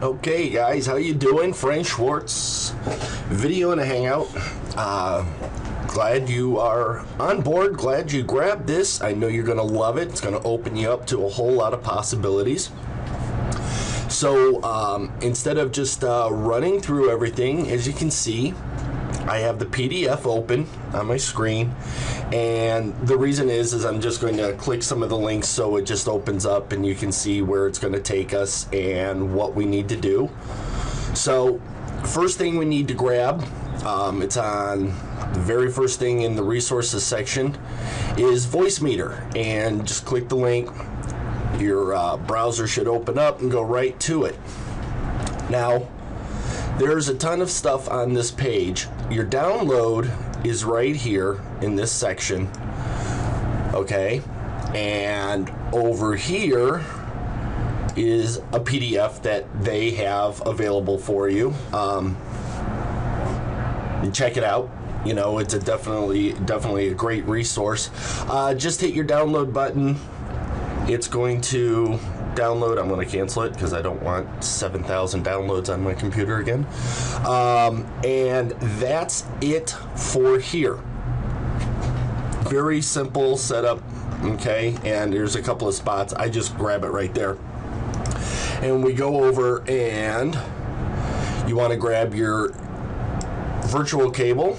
Okay guys, how you doing? Frank Schwarz, video and a hangout. Glad you are on board, glad you grabbed this. I know you're gonna love it. It's gonna open you up to a whole lot of possibilities. So instead of just running through everything, as you can see, I have the PDF open on my screen, and the reason is I'm just going to click some of the links so it just opens up and you can see where it's going to take us and what we need to do. So first thing we need to grab, it's on the very first thing in the resources section, is Voicemeeter, and just click the link. Your browser should open up and go right to it. Now there's a ton of stuff on this page. Your download is right here in this section, okay? And over here is a PDF that they have available for you. And check it out. You know, it's a definitely a great resource. Just hit your download button. It's going to download. I'm going to cancel it because I don't want 7,000 downloads on my computer again. And that's it for here. Very simple setup, okay? And there's a couple of spots. I just grab it right there. And we go over, and you want to grab your virtual cable.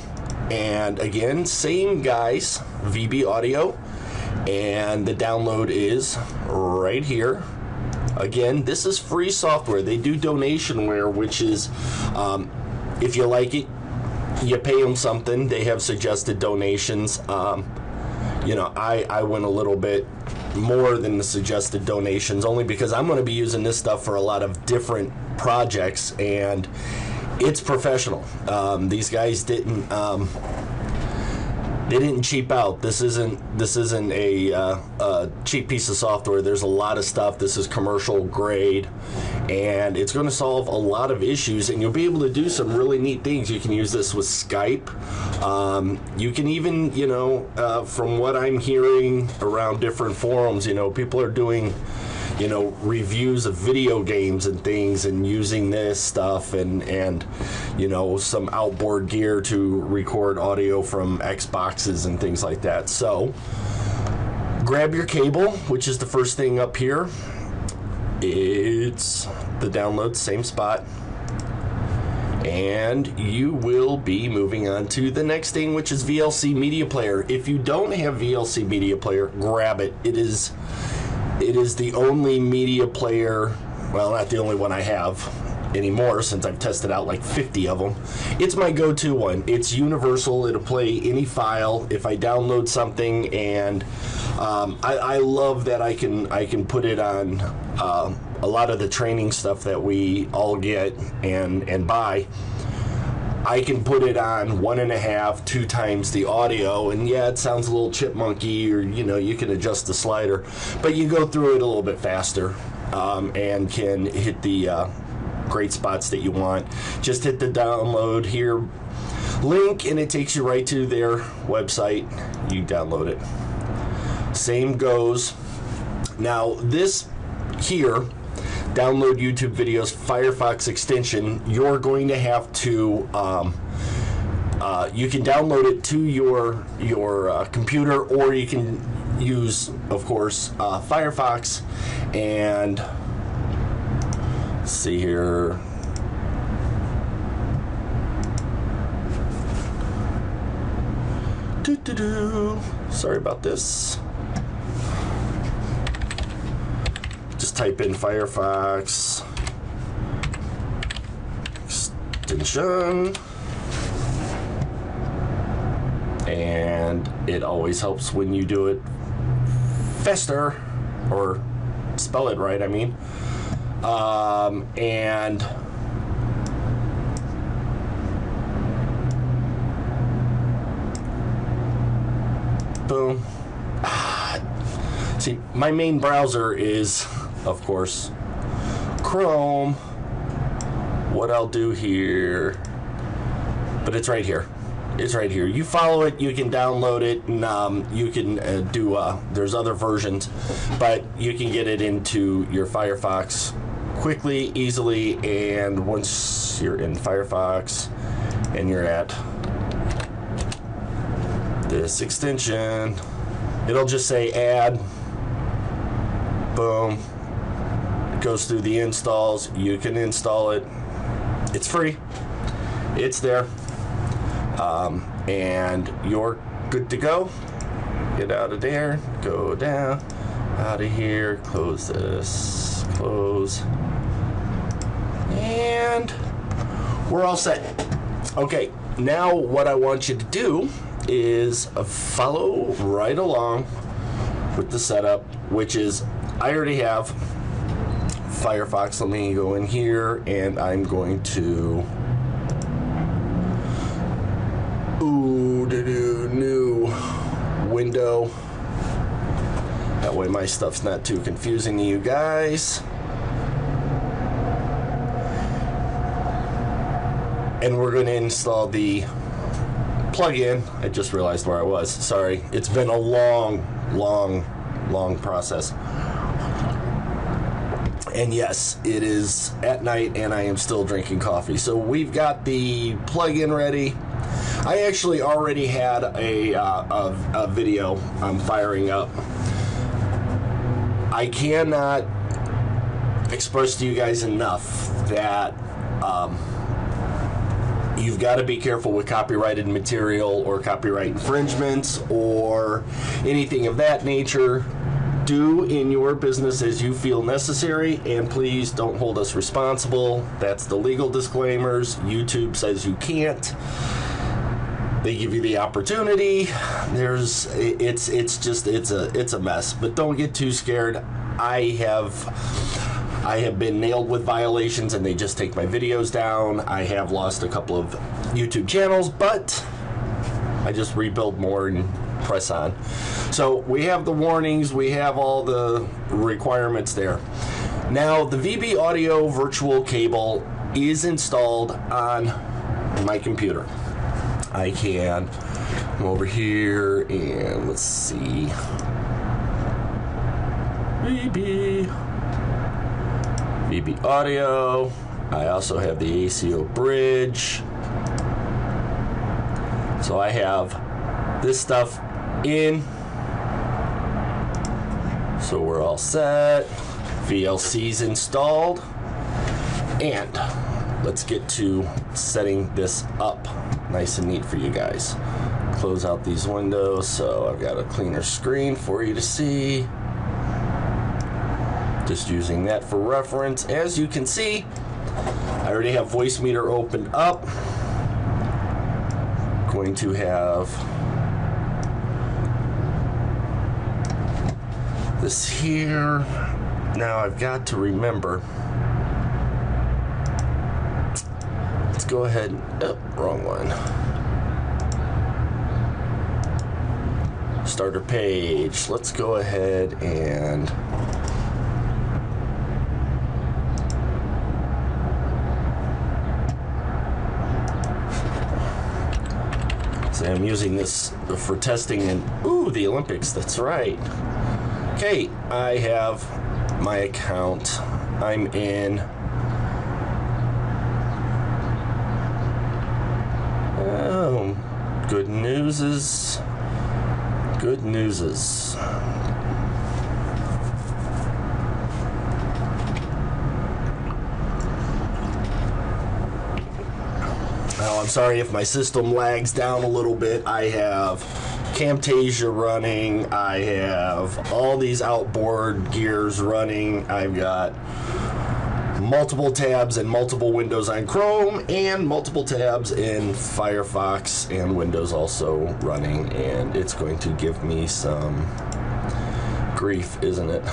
And again, same guys, VB audio. And the download is right here. Again, this is free software. They do donationware, which is, if you like it, you pay them something. They have suggested donations. You know, I went a little bit more than the suggested donations, only because I'm going to be using this stuff for a lot of different projects, and it's professional. These guys didn't. They didn't cheap out. This isn't a cheap piece of software. There's a lot of stuff. This is commercial grade, and it's going to solve a lot of issues, and you'll be able to do some really neat things. You can use this with Skype. You can even, you know, from what I'm hearing around different forums, you know, people are doing, you know, reviews of video games and things, and using this stuff, and you know, some outboard gear to record audio from Xboxes and things like that. So grab your cable, which is the first thing up here. It's the download, same spot, and you will be moving on to the next thing, which is VLC Media Player. If you don't have VLC Media Player, grab it. It is the only media player, well, not the only one I have anymore, since I've tested out like 50 of them. It's my go-to one. It's universal. It'll play any file. If I download something, and I love that I can put it on a lot of the training stuff that we all get and buy. I can put it on 1.5, 2 times the audio, and yeah, it sounds a little chipmunky, or you know, you can adjust the slider, but you go through it a little bit faster, and can hit the great spots that you want. Just hit the download here link, and it takes you right to their website. You download it. Same goes. Now this here, download YouTube videos, Firefox extension, you're going to have to, you can download it to your computer, or you can use, of course, Firefox. And let's see here. Sorry about this. Just type in Firefox extension, and it always helps when you do it faster, or spell it right, I mean. And boom. See, my main browser is, of course, Chrome. What I'll do here, but it's right here. It's right here. You follow it, you can download it, and you can there's other versions, but you can get it into your Firefox quickly, easily, and once you're in Firefox and you're at this extension, it'll just say add. Boom. It goes through the installs. You can install it. It's free. It's there. And you're good to go. Get out of there. Go down. Out of here. Close this. Close. And we're all set. Okay. Now what I want you to do is follow right along with the setup, which is I already have Firefox. Let me go in here and I'm going to new window. That way my stuff's not too confusing to you guys. And we're going to install the plugin. I just realized where I was. Sorry. It's been a long process. And yes, it is at night and I am still drinking coffee. So we've got the plugin ready. I actually already had a video I'm firing up. I cannot express to you guys enough that you've got to be careful with copyrighted material or copyright infringements or anything of that nature. Do in your business as you feel necessary, and please don't hold us responsible. That's the legal disclaimers. YouTube says you can't. They give you the opportunity. It's a mess. But don't get too scared. I have been nailed with violations and they just take my videos down. I have lost a couple of YouTube channels, but I just rebuild more and press on. So we have the warnings, we have all the requirements there. Now the VB audio virtual cable is installed on my computer. I can come over here and let's see. VB audio. I also have the ACO bridge. So I have this stuff in. So we're all set. VLC's installed. And let's get to setting this up nice and neat for you guys. Close out these windows so I've got a cleaner screen for you to see. Just using that for reference. As you can see, I already have voice meter opened up. Going to have this here. Now I've got to remember. Let's go ahead and, oh, wrong one. Starter page. Let's go ahead and I'm using this for testing and the Olympics, that's right. Okay, I have my account. I'm in. Oh, good news is I'm sorry if my system lags down a little bit. I have Camtasia running. I have all these outboard gears running. I've got multiple tabs and multiple windows on Chrome and multiple tabs in Firefox and Windows also running. And it's going to give me some grief, isn't it?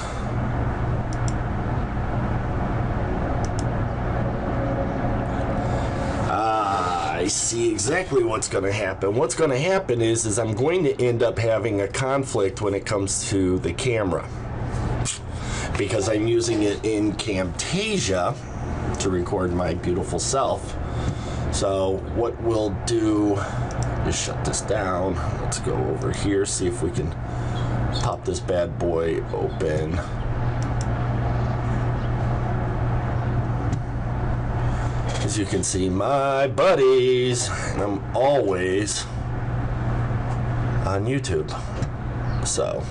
I see exactly what's going to happen. What's going to happen is I'm going to end up having a conflict when it comes to the camera, because I'm using it in Camtasia to record my beautiful self. So what we'll do is shut this down. Let's go over here, see if we can pop this bad boy open. As you can see, my buddies, and I'm always on YouTube. So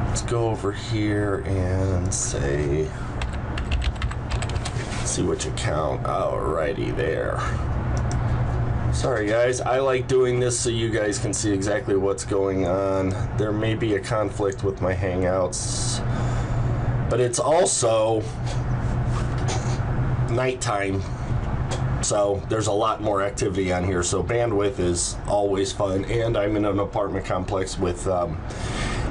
let's go over here and say, see which account. Alrighty there. Sorry guys, I like doing this so you guys can see exactly what's going on. There may be a conflict with my Hangouts, but it's also nighttime, so there's a lot more activity on here, so bandwidth is always fun. And I'm in an apartment complex with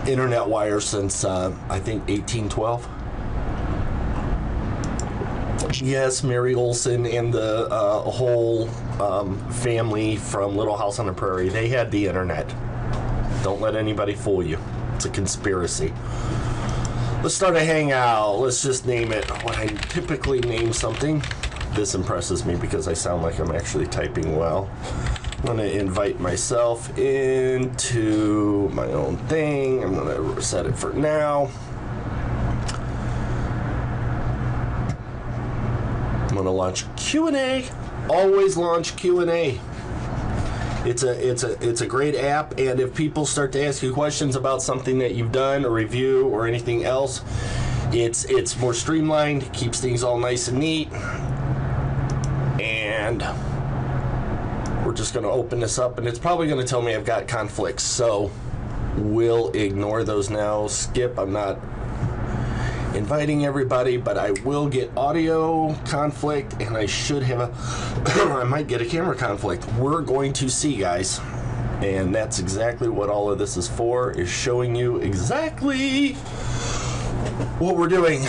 internet wire since I think 1812. Yes, Mary Olson and the whole family from Little House on the Prairie, they had the internet. Don't let anybody fool you. It's a conspiracy. Let's start a Hangout. Let's just name it what I typically name something. This impresses me because I sound like I'm actually typing well. I'm going to invite myself into my own thing. I'm going to set it for now. I'm going to launch Q&A. Always launch Q&A. It's a great app, and if people start to ask you questions about something that you've done, a review, or anything else, it's more streamlined, keeps things all nice and neat. And we're just going to open this up, and it's probably going to tell me I've got conflicts, so we'll ignore those now. Skip. I'm not inviting everybody, but I will get audio conflict, and I should have I might get a camera conflict. We're going to see, guys, and that's exactly what all of this is for, is showing you exactly what we're doing.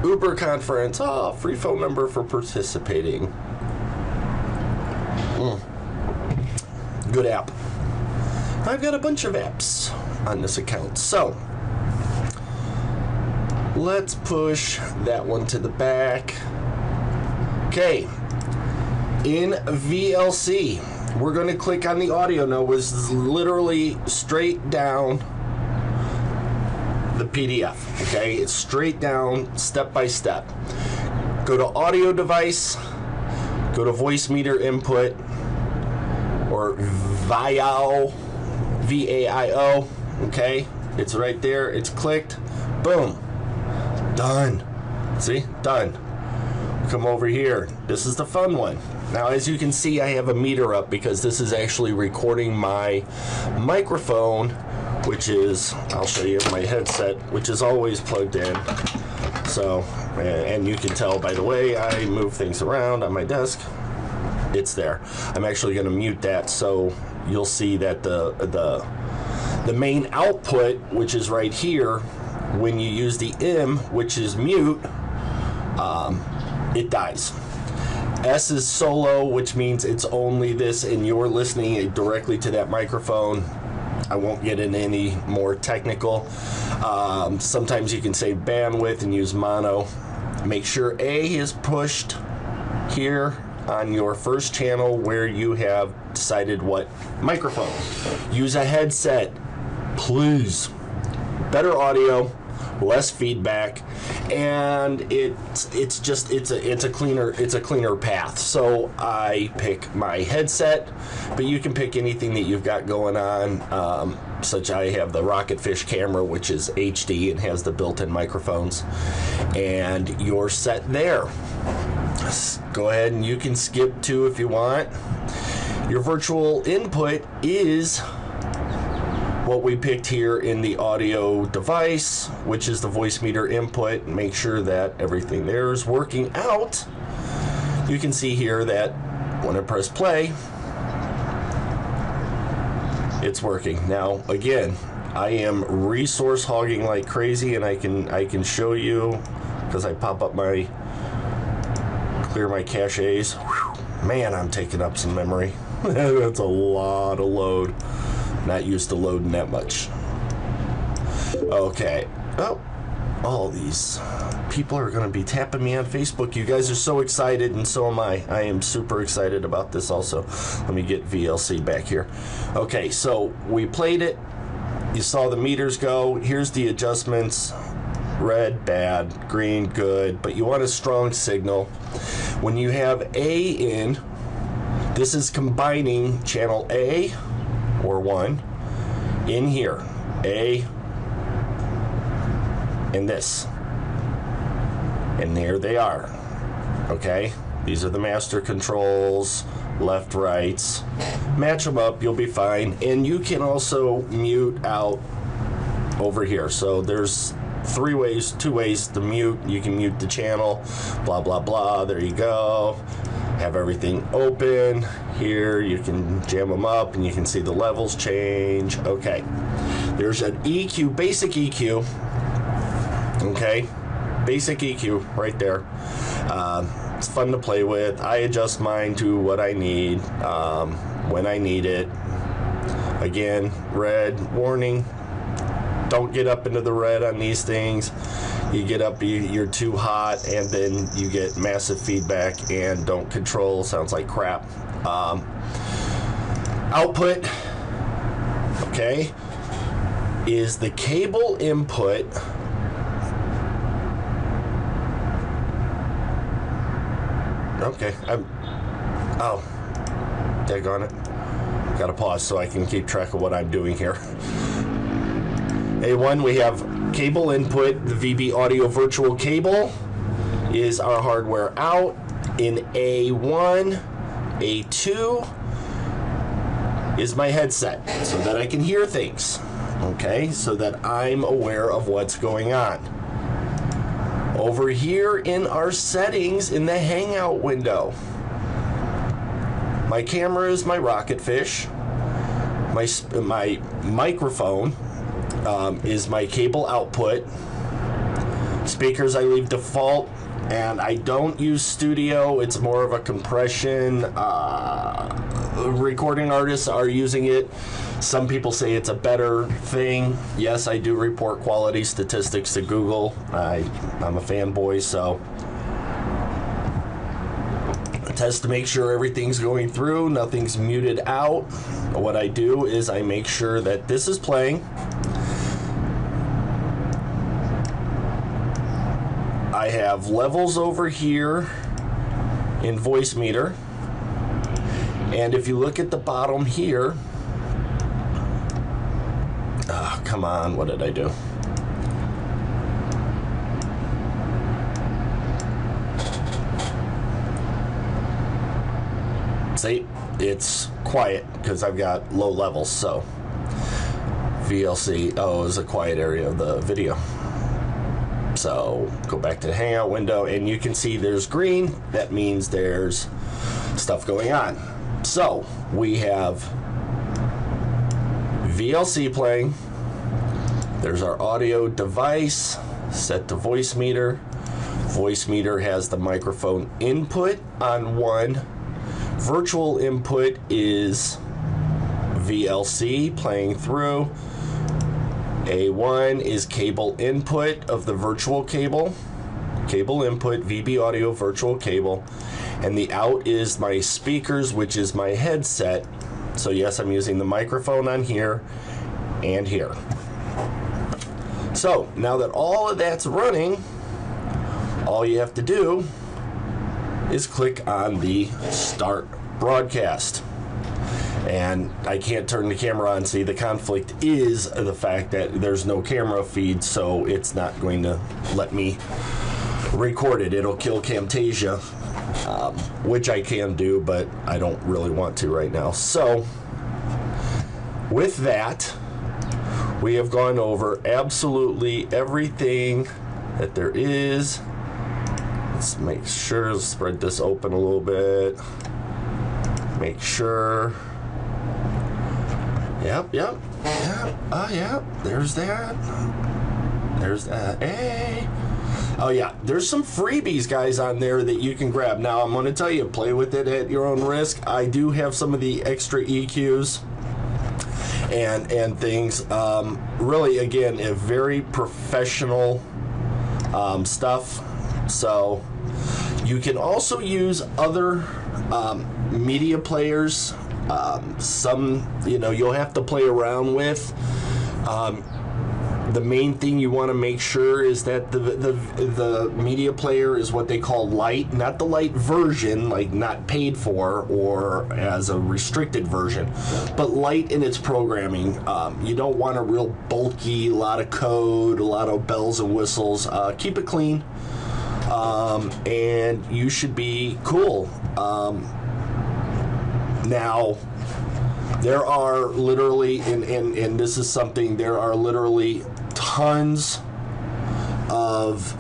Uber conference. Free phone number for participating. Good app. I've got a bunch of apps on this account, so let's push that one to the back. Okay, in VLC, we're going to click on the audio now. Was literally straight down the PDF. Okay, it's straight down, step by step. Go to audio device, go to voice meter input, or VAIO, VAIO. Okay, it's right there. It's clicked. Boom. Done. See? Done. Come over here. This is the fun one. Now, as you can see, I have a meter up because this is actually recording my microphone, which is, I'll show you my headset, which is always plugged in. So, and you can tell by the way I move things around on my desk, it's there. I'm actually going to mute that, so you'll see that the main output, which is right here, when you use the M, which is mute, it dies. S is solo, which means it's only this, and you're listening directly to that microphone. I won't get into any more technical. Sometimes you can save bandwidth and use mono. Make sure A is pushed here on your first channel where you have decided what microphone. Use a headset, please. Better audio, less feedback, and it's a cleaner path. So I pick my headset, but you can pick anything that you've got going on. Such I have the Rocketfish camera, which is HD and has the built-in microphones, and you're set there. Go ahead and you can skip to if you want. Your virtual input is what we picked here in the audio device, which is the voice meter input. Make sure that everything there is working out. You can see here that when I press play, it's working. Now, again, I am resource hogging like crazy, and I can show you because I pop up my clear my caches. Whew, man, I'm taking up some memory. That's a lot of load. Not used to loading that much. Okay. Oh, all these people are going to be tapping me on Facebook. You guys are so excited, and so am I. I am super excited about this also. Let me get VLC back here. Okay, so we played it. You saw the meters go. Here's the adjustments. red, bad, green, good, but you want a strong signal. When you have A in, this is combining channel A, or 1, in here. A, and this. And there they are. Okay? These are the master controls, left, rights. Match them up, you'll be fine. And you can also mute out over here. So there's 2 ways to mute. You can mute the channel, blah, blah, blah. There you go. Have everything open. Here, you can jam them up and you can see the levels change. Okay. There's an EQ, basic EQ. Okay. Basic EQ right there. It's fun to play with. I adjust mine to what I need when I need it. Again, red, warning. Don't get up into the red on these things. You get up, you're too hot, and then you get massive feedback and don't control. Sounds like crap. Output, okay, is the cable input. Okay, daggone it. Gotta pause so I can keep track of what I'm doing here. A1, we have cable input. The VB audio virtual cable is our hardware out. In A1, A2 is my headset so that I can hear things. Okay, so that I'm aware of what's going on. Over here in our settings in the Hangout window, my camera is my rocket fish. My microphone is my cable output. Speakers I leave default, and I don't use studio. It's more of a compression. Recording artists are using it. Some people say it's a better thing. Yes, I do report quality statistics to Google. I'm a fanboy, so I test to make sure everything's going through, nothing's muted out. What I do is I make sure that this is playing. I have levels over here in voice meter. And if you look at the bottom here, oh, come on, what did I do? See, it's quiet because I've got low levels, so VLC, is a quiet area of the video. So go back to the Hangout window and you can see there's green. That means there's stuff going on. So we have VLC playing. There's our audio device set to voice meter. Voice meter has the microphone input on 1. Virtual input is VLC playing through. A1 is cable input of the virtual cable. Cable input, VB audio virtual cable. And the out is my speakers, which is my headset. So yes, I'm using the microphone on here and here. So now that all of that's running, all you have to do is click on the Start Broadcast. And I can't turn the camera on. See, the conflict is the fact that there's no camera feed, so it's not going to let me record it. It'll kill Camtasia, which I can do, but I don't really want to right now. So with that, we have gone over absolutely everything that there is. Let's make sure, let's spread this open a little bit. Make sure. Yep. There's that. There's that. Hey. Oh, yeah. There's some freebies, guys, on there that you can grab. Now, I'm going to tell you, play with it at your own risk. I do have some of the extra EQs and things. Really, again, a very professional stuff. So you can also use other media players. Some, you'll have to play around with. The main thing you want to make sure is that the media player is what they call light, not the light version, like not paid for or as a restricted version, but light in its programming. You don't want a real bulky, lot of code, a lot of bells and whistles. Keep it clean, and you should be cool. Now, there are literally, and this is something, there are literally tons of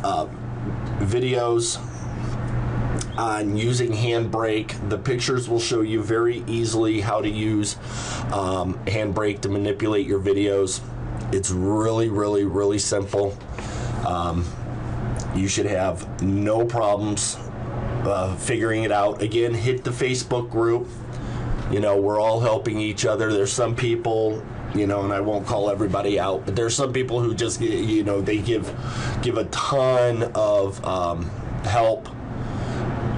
videos on using Handbrake. The pictures will show you very easily how to use Handbrake to manipulate your videos. It's really, really, really simple. You should have no problems figuring it out. Again, hit the Facebook group. You know, we're all helping each other. There's some people, you know, and I won't call everybody out, but there's some people who just, you know, they give a ton of help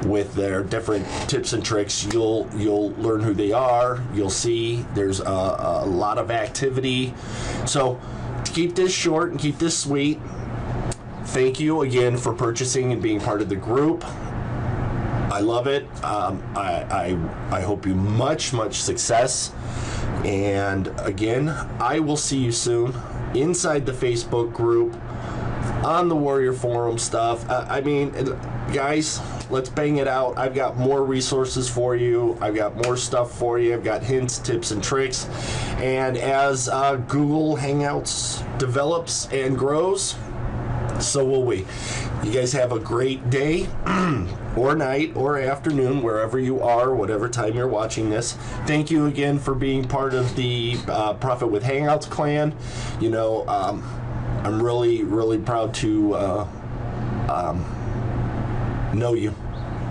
with their different tips and tricks. You'll learn who they are. You'll see there's a lot of activity. So to keep this short and keep this sweet, thank you again for purchasing and being part of the group. I love it. I hope you much success. And again, I will see you soon inside the Facebook group, on the Warrior Forum stuff. I mean, guys, let's bang it out. I've got more resources for you. I've got more stuff for you. I've got hints, tips, and tricks. And as Google Hangouts develops and grows, so will we. You guys have a great day or night or afternoon, wherever you are, whatever time you're watching this. Thank you again for being part of the Profit with Hangouts clan. You know, I'm really proud to know you.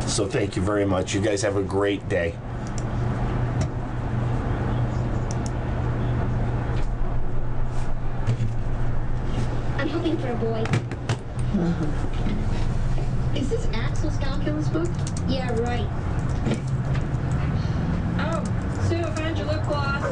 So thank you very much. You guys have a great day. I'm looking for a boy. Is this Axel's calculus book? Yeah, right. Oh, Sue, found your lip gloss.